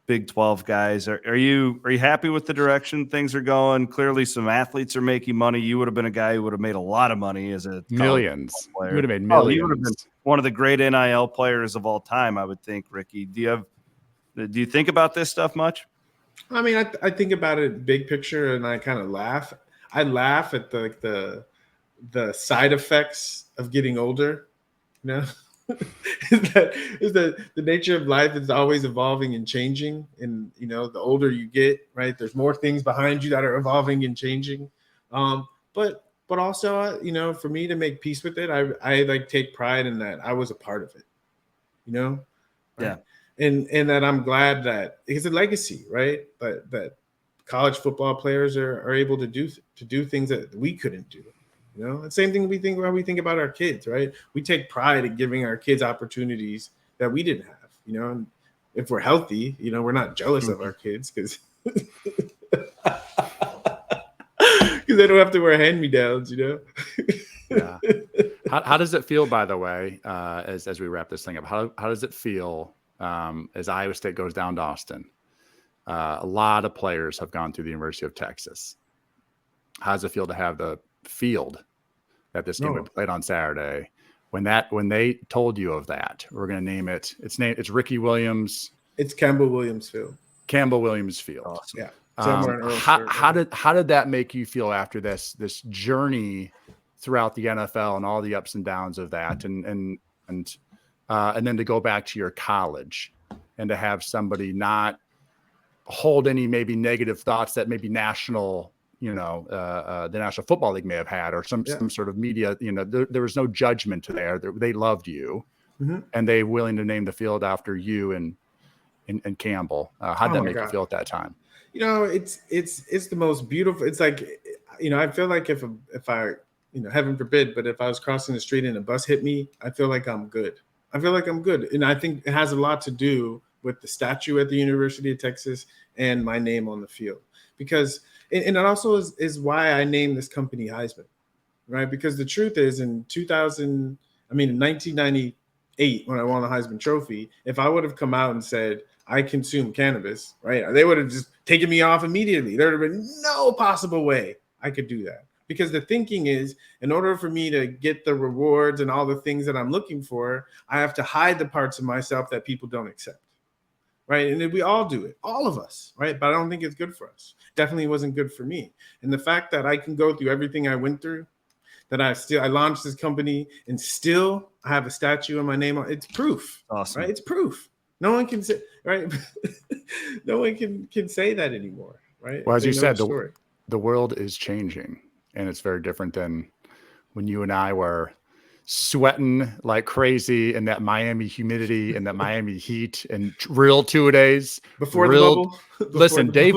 Big 12 guys. Are you happy with the direction things are going? Clearly, some athletes are making money. You would have been a guy who would have made a lot of money as a millions. Player. You would have made millions. You would have been one of the great NIL players of all time, I would think. Ricky, do you think about this stuff much? I mean, I think about it big picture, and I kind of laugh. I laugh at the side effects of getting older, is that the nature of life is always evolving and changing. And, the older you get, right, there's more things behind you that are evolving and changing. But also, for me to make peace with it, I take pride in that I was a part of it, right? Yeah. And that I'm glad that it's a legacy, right? But that college football players are able to do things that we couldn't do. The same thing we think about our kids, right? We take pride in giving our kids opportunities that we didn't have, and if we're healthy, we're not jealous of our kids because they don't have to wear hand-me-downs, Yeah. How does it feel, by the way, as we wrap this thing up? How does it feel as Iowa State goes down to Austin? A lot of players have gone through the University of Texas. How does it feel to have the field that this game was played on Saturday? When they told you of that, we're going to name it. It's Ricky Williams. It's Campbell Williams Field. Campbell Williams Field. Awesome. Yeah. How did that make you feel after this journey throughout the NFL and all the ups and downs of that, and then to go back to your college and to have somebody not hold any maybe negative thoughts that maybe national, the National Football League may have had, or some sort of media, there was no judgment there. They loved you, and they willing to name the field after you in Campbell. How'd that make you feel at that time? You know, it's the most beautiful. It's like, you know, I feel like if I, you know, heaven forbid, but if I was crossing the street and a bus hit me, I feel like I'm good. I feel like I'm good. And I think it has a lot to do with the statue at the University of Texas and my name on the field. Because, and it also is why I named this company Heisman, right? Because the truth is in 1998, when I won the Heisman Trophy, if I would have come out and said, I consume cannabis, right? They would have just taken me off immediately. There would have been no possible way I could do that. Because the thinking is, in order for me to get the rewards and all the things that I'm looking for, I have to hide the parts of myself that people don't accept, right? And we all do it, all of us, right? But I don't think it's good for us. Definitely wasn't good for me. And the fact that I can go through everything I went through, that I launched this company and still I have a statue and my name on, it's proof, Awesome. right? It's proof. No one can say, right? No one can say that anymore, right? Well, as you said, the world is changing. And it's very different than when you and I were sweating like crazy in that Miami humidity and that Miami heat and real 2 days. Before the bubble. Listen, Dave,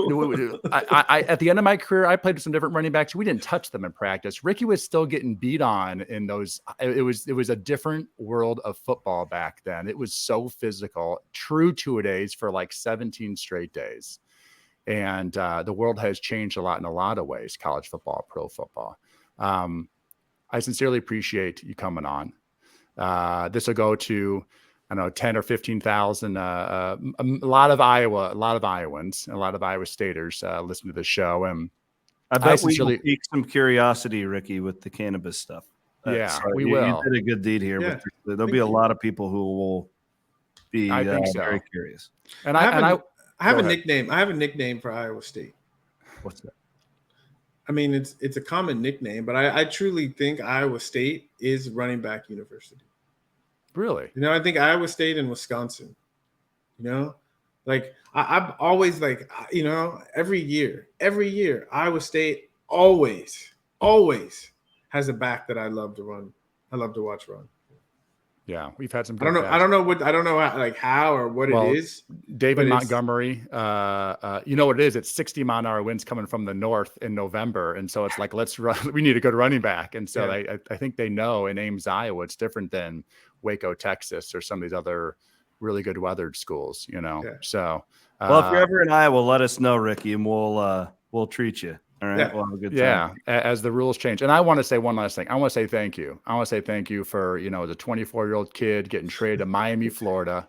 I at the end of my career, I played with some different running backs. We didn't touch them in practice. Ricky was still getting beat on in those. It was a different world of football back then. It was so physical, true 2 days for like 17 straight days. And the world has changed a lot in a lot of ways, college football, pro football. I sincerely appreciate you coming on. This will go to, I don't know, 10 or 15,000, a lot of Iowans, a lot of Iowa Staters listen to the show. And I bet we will pique some curiosity, Ricky, with the cannabis stuff. We will. You did a good deed here. Yeah. There'll be a lot of people who will be very curious. And I have a nickname. I have a nickname for Iowa State. What's that? I mean, it's a common nickname, but I truly think Iowa State is running back university. Really? You know, I think Iowa State and Wisconsin, you know, like I've always like, you know, every year, Iowa State always has a back that I love to run. I love to watch run. Yeah, we've had some. I don't know how or what it is. David Montgomery, you know what it is? It's 60 mile an hour winds coming from the north in November, and so it's like let's run. We need a good running back, and so I think they know in Ames, Iowa, it's different than Waco, Texas, or some of these other really good weathered schools. You know, so well, if you're ever in Iowa, let us know, Ricky, and we'll treat you. All right. Yeah. We'll have a good time. As the rules change. And I want to say one last thing. I want to say thank you. I want to say thank you for, you know, as a 24-year-old kid getting traded to Miami, Florida.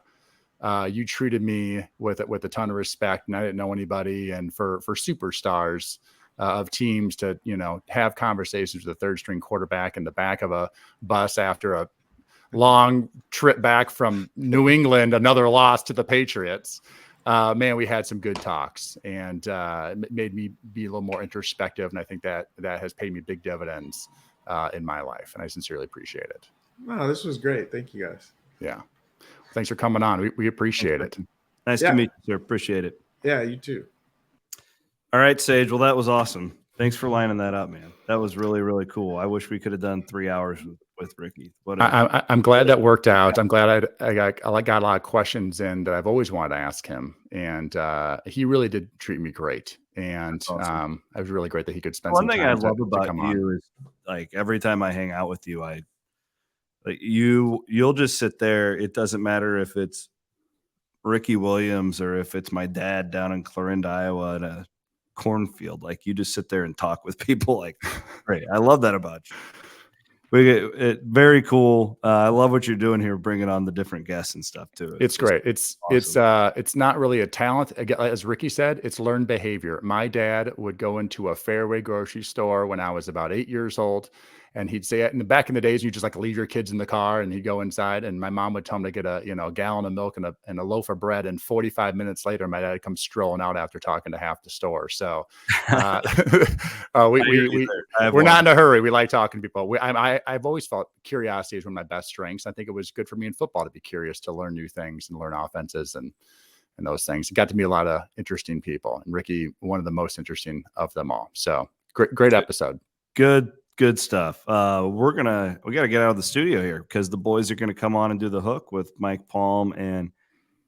You treated me with a ton of respect, and I didn't know anybody. And for superstars of teams to, you know, have conversations with a third string quarterback in the back of a bus after a long trip back from New England, another loss to the Patriots. Man, we had some good talks, and it made me be a little more introspective. And I think that has paid me big dividends in my life, and I sincerely appreciate it. Wow, this was great. Thank you, guys. Yeah. Thanks for coming on. We appreciate it. Nice to meet you, sir. Appreciate it. Yeah, you too. All right, Sage. Well, that was awesome. Thanks for lining that up, man. That was really, really cool. I wish we could have done 3 hours with Ricky. But I'm glad that worked out. I'm glad I got a lot of questions in that I've always wanted to ask him, and he really did treat me great. And awesome. it was really great that he could spend. One some thing time I love about you is like every time I hang out with you, you'll just sit there. It doesn't matter if it's Ricky Williams or if it's my dad down in Clarinda, Iowa, at a cornfield. Like you just sit there and talk with people. Like, great. I love that about you. Very cool. I love what you're doing here, bringing on the different guests and stuff too. It's great. Awesome. It's not really a talent. Again, as Ricky said, it's learned behavior. My dad would go into a Fairway grocery store when I was about 8 years old, and he'd say, back in the days, you just like leave your kids in the car, and he'd go inside, and my mom would tell him to get a gallon of milk and a loaf of bread, and 45 minutes later, my dad comes strolling out after talking to half the store. So we're not in a hurry. We like talking to people. I've always felt curiosity is one of my best strengths. I think it was good for me in football to be curious, to learn new things and learn offenses and those things. It got to meet a lot of interesting people, and Ricky, one of the most interesting of them all. So great episode. Good stuff. We got to get out of the studio here because the boys are going to come on and do the hook with Mike Palm and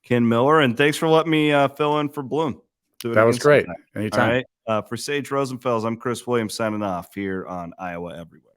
Ken Miller, and thanks for letting me fill in for Blum. That was great. Anytime. All right. For Sage Rosenfels, I'm Chris Williams signing off here on Iowa Everywhere.